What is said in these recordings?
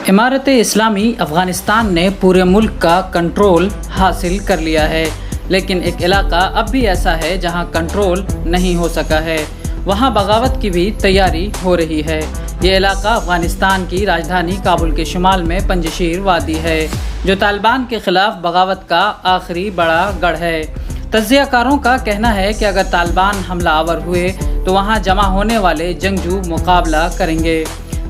इमारत इस्लामी अफ़ग़ानिस्तान ने पूरे मुल्क का कंट्रोल हासिल कर लिया है, लेकिन एक इलाका अब भी ऐसा है जहां कंट्रोल नहीं हो सका है। वहां बगावत की भी तैयारी हो रही है। ये इलाका अफ़ग़ानिस्तान की राजधानी काबुल के शुमाल में पंजशीर वादी है, जो तालिबान के ख़िलाफ़ बगावत का आखिरी बड़ा गढ़ है। तज्ज़ियाकारों का कहना है कि अगर तालिबान हमलावर हुए तो वहां जमा होने वाले जंगजू मुकाबला करेंगे।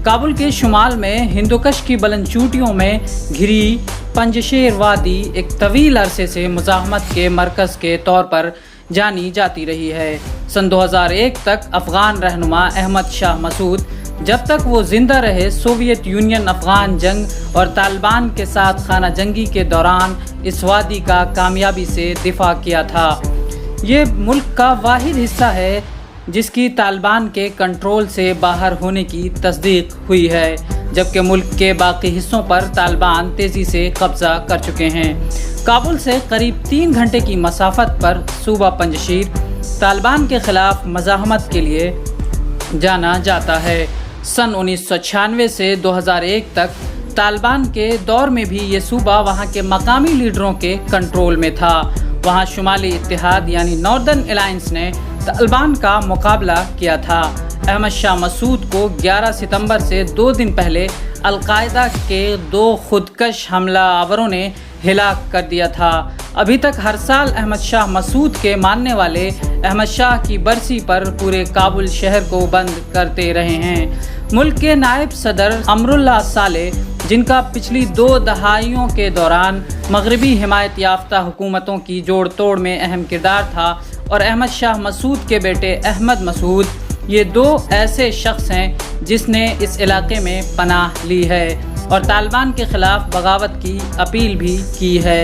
काबुल के शुमाल में हिंदुकश की बुलंद चोटियों में घिरी पंजशीर वादी एक तवील अरसे से मुज़ाहमत के मरकज़ के तौर पर जानी जाती रही है। सन 2001 तक अफ़गान रहनुमा अहमद शाह मसूद, जब तक वो ज़िंदा रहे, सोवियत यूनियन अफ़गान जंग और तालिबान के साथ खाना जंगी के दौरान इस वादी का कामयाबी से दिफा किया था। ये मुल्क का वाहिद हिस्सा है जिसकी तालिबान के कंट्रोल से बाहर होने की तस्दीक हुई है, जबकि मुल्क के बाकी हिस्सों पर तालिबान तेज़ी से कब्ज़ा कर चुके हैं। काबुल से करीब 3 घंटे की मसाफत पर सूबा पंजशीर तालिबान के ख़िलाफ़ मज़ाहमत के लिए जाना जाता है। सन 1996 से 2001 तक तालिबान के दौर में भी ये सूबा वहाँ के मकामी लीडरों के कंट्रोल में था। वहाँ शुमाली इत्तेहाद यानी नॉर्दर्न अलायंस ने तालिबान का मुकाबला किया था। अहमद शाह मसूद को 11 सितंबर से 2 दिन पहले अल-कायदा के 2 खुदकश हमलावरों ने हिलाक कर दिया था। अभी तक हर साल अहमद शाह मसूद के मानने वाले अहमद शाह की बरसी पर पूरे काबुल शहर को बंद करते रहे हैं। मुल्क के नायब सदर अमरुल्लाह सालेह, जिनका पिछली 2 दहाइयों के दौरान मगरबी हिमायत याफ्ता हुकूमतों की जोड़ तोड़ में अहम किरदार था, और अहमद शाह मसूद के बेटे अहमद मसूद, ये 2 ऐसे शख्स हैं जिसने इस इलाके में पनाह ली है और तालिबान के ख़िलाफ़ बगावत की अपील भी की है।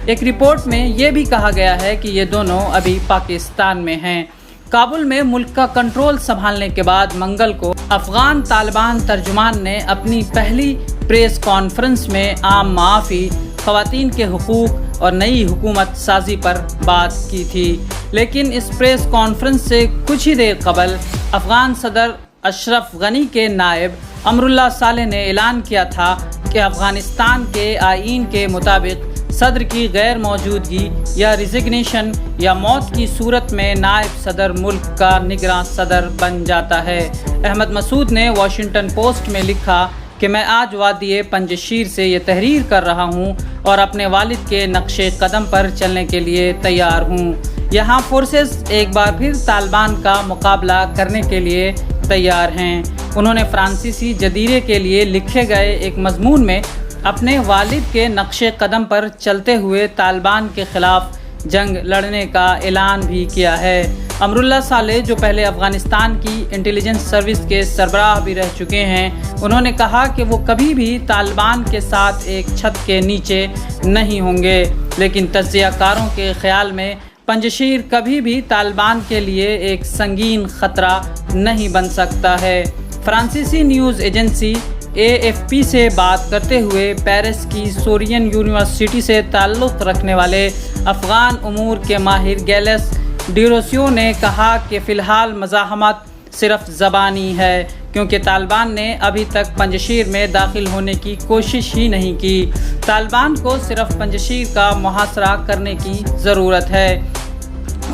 एक रिपोर्ट में ये भी कहा गया है कि ये दोनों अभी पाकिस्तान में हैं। काबुल में मुल्क का कंट्रोल संभालने के बाद मंगल को अफ़गान तालिबान तर्जुमान ने अपनी पहली प्रेस कॉन्फ्रेंस में आम माफ़ी, ख़वातीन के हुकूक और नई हुकूमत साजी पर बात की थी। लेकिन इस प्रेस कॉन्फ्रेंस से कुछ ही देर कबल अफ़गान सदर अशरफ गनी के नायब अमरुल्लाह सालेह ने ऐलान किया था कि अफ़गानिस्तान के आईन के मुताबिक सदर की गैर मौजूदगी या रिजिग्नेशन या मौत की सूरत में नायब सदर मुल्क का निगरान सदर बन जाता है। अहमद मसूद ने वॉशिंगटन पोस्ट में लिखा कि मैं आज वादी पंजशीर से ये तहरीर कर रहा हूँ और अपने वालिद के नक्शे कदम पर चलने के लिए तैयार हूँ। यहाँ फोर्सेस एक बार फिर तालिबान का मुकाबला करने के लिए तैयार हैं। उन्होंने फ्रांसीसी जदीरे के लिए लिखे गए एक मजमून में अपने वालिद के नक्शे कदम पर चलते हुए तालिबान के ख़िलाफ़ जंग लड़ने का ऐलान भी किया है। अमरुल्लाह सालेह, जो पहले अफ़ग़ानिस्तान की इंटेलिजेंस सर्विस के सरबराह भी रह चुके हैं, उन्होंने कहा कि वो कभी भी तालिबान के साथ एक छत के नीचे नहीं होंगे। लेकिन तज्ज़ियाकारों के ख़्याल में पंजशीर कभी भी तालिबान के लिए एक संगीन ख़तरा नहीं बन सकता है। फ्रांसीसी न्यूज़ एजेंसी AFP से बात करते हुए पेरिस की सोरियन यूनिवर्सिटी से ताल्लुक़ रखने वाले अफ़गान उमूर के माहिर गैलेस डिरोसियो ने कहा कि फ़िलहाल मज़ाहमत सिर्फ ज़बानी है, क्योंकि तालिबान ने अभी तक पंजशीर में दाखिल होने की कोशिश ही नहीं की। तालिबान को सिर्फ पंजशीर का मुहासरा करने की ज़रूरत है,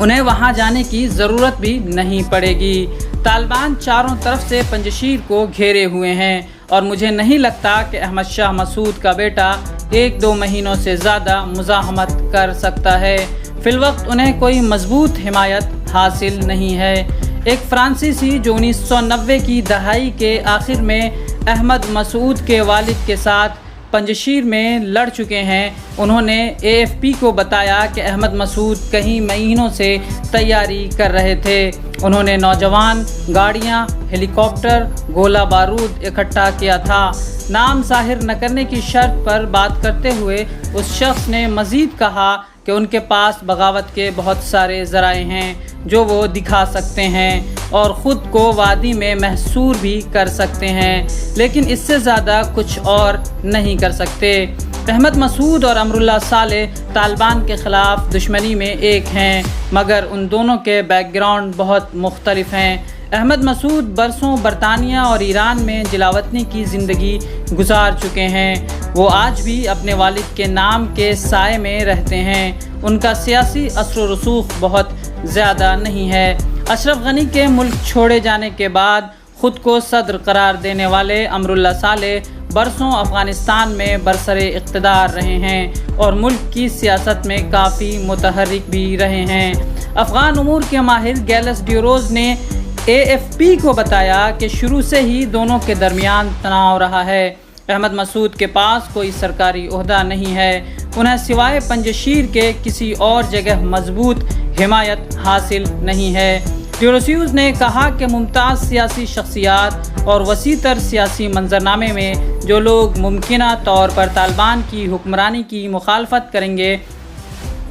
उन्हें वहां जाने की ज़रूरत भी नहीं पड़ेगी। तालिबान चारों तरफ से पंजशीर को घेरे हुए हैं और मुझे नहीं लगता कि अहमद शाह मसूद का बेटा 1-2 महीनों से ज़्यादा मुज़ाहमत कर सकता है। फ़िलवक्त उन्हें कोई मजबूत हिमायत हासिल नहीं है। एक फ़्रांसीसी जो 1990 की दहाई के आखिर में अहमद मसूद के वालिद के साथ पंजशीर में लड़ चुके हैं, उन्होंने AFP को बताया कि अहमद मसूद कई महीनों से तैयारी कर रहे थे। उन्होंने नौजवान, गाड़ियां, हेलीकॉप्टर, गोला बारूद इकट्ठा किया था। नाम ज़ाहिर न करने की शर्त पर बात करते हुए उस शख्स ने मज़ीद कहा कि उनके पास बगावत के बहुत सारे ज़राए हैं जो वो दिखा सकते हैं और ख़ुद को वादी में महसूर भी कर सकते हैं, लेकिन इससे ज़्यादा कुछ और नहीं कर सकते। अहमद मसूद और अमरुल्लाह सालेह तालिबान के ख़िलाफ़ दुश्मनी में एक हैं, मगर उन दोनों के बैकग्राउंड बहुत मुख्तलिफ हैं। احمد مسعود برسوں برطانیہ اور ایران میں جلاوطنی کی زندگی گزار چکے ہیں۔ وہ آج بھی اپنے والد کے نام کے سائے میں رہتے ہیں۔ ان کا سیاسی اثر و رسوخ بہت زیادہ نہیں ہے۔ اشرف غنی کے ملک چھوڑے جانے کے بعد خود کو صدر قرار دینے والے امراللہ صالح برسوں افغانستان میں برسر اقتدار رہے ہیں اور ملک کی سیاست میں کافی متحرک بھی رہے ہیں۔ افغان امور کے ماہر گیلس ڈیوروز نے AFP کو بتایا کہ شروع سے ہی دونوں کے درمیان تناؤ رہا ہے۔ احمد مسعود کے پاس کوئی سرکاری عہدہ نہیں ہے۔ انہیں سوائے پنجشیر کے کسی اور جگہ مضبوط حمایت حاصل نہیں ہے۔ ڈیوروسیوز نے کہا کہ ممتاز سیاسی شخصیات اور وسیع تر سیاسی منظرنامے میں جو لوگ ممکنہ طور پر طالبان کی حکمرانی کی مخالفت کریں گے،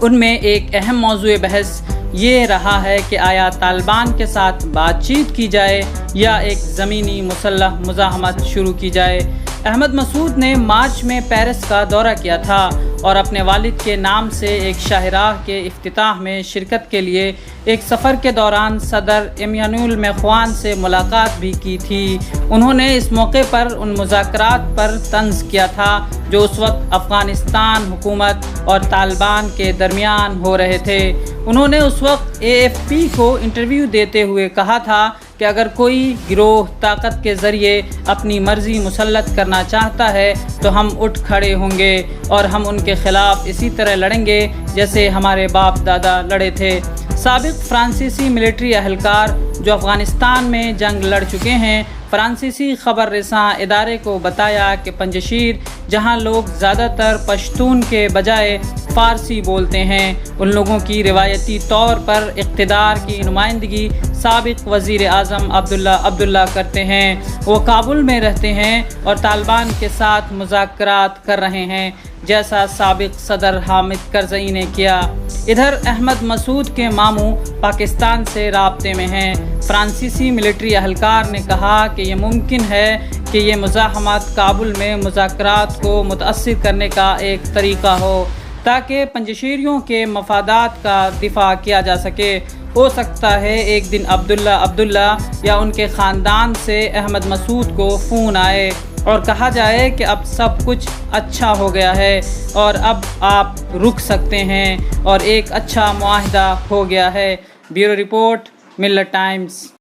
ان میں ایک اہم موضوع بحث یہ رہا ہے کہ آیا طالبان کے ساتھ بات چیت کی جائے یا ایک زمینی مسلح مزاحمت شروع کی جائے۔ احمد مسعود نے مارچ میں پیرس کا دورہ کیا تھا اور اپنے والد کے نام سے ایک شاہراہ کے افتتاح میں شرکت کے لیے ایک سفر کے دوران صدر ایمانوئل میخوان سے ملاقات بھی کی تھی۔ انہوں نے اس موقع پر ان مذاکرات پر طنز کیا تھا جو اس وقت افغانستان حکومت اور طالبان کے درمیان ہو رہے تھے۔ انہوں نے اس وقت AFP کو انٹرویو دیتے ہوئے کہا تھا کہ اگر کوئی گروہ طاقت کے ذریعے اپنی مرضی مسلط کرنا چاہتا ہے تو ہم اٹھ کھڑے ہوں گے اور ہم ان کے خلاف اسی طرح لڑیں گے جیسے ہمارے باپ دادا لڑے تھے۔ سابق فرانسیسی ملٹری اہلکار جو افغانستان میں جنگ لڑ چکے ہیں، فرانسیسی خبر رساں ادارے کو بتایا کہ پنجشیر جہاں لوگ زیادہ تر پشتون کے بجائے فارسی بولتے ہیں، ان لوگوں کی روایتی طور پر اقتدار کی نمائندگی سابق وزیر اعظم عبداللہ کرتے ہیں۔ وہ کابل میں رہتے ہیں اور طالبان کے ساتھ مذاکرات کر رہے ہیں، جیسا سابق صدر حامد کرزئی نے کیا۔ ادھر احمد مسعود کے ماموں پاکستان سے رابطے میں ہیں۔ فرانسیسی ملٹری اہلکار نے کہا کہ یہ ممکن ہے کہ یہ مزاحمت کابل میں مذاکرات کو متاثر کرنے کا ایک طریقہ ہو تاکہ پنجشیریوں کے مفادات کا دفاع کیا جا سکے۔ ہو سکتا ہے ایک دن عبداللہ یا ان کے خاندان سے احمد مسعود کو فون آئے اور کہا جائے کہ اب سب کچھ اچھا ہو گیا ہے اور اب آپ رک سکتے ہیں اور ایک اچھا معاہدہ ہو گیا ہے۔ بیورو رپورٹ، ملت ٹائمز۔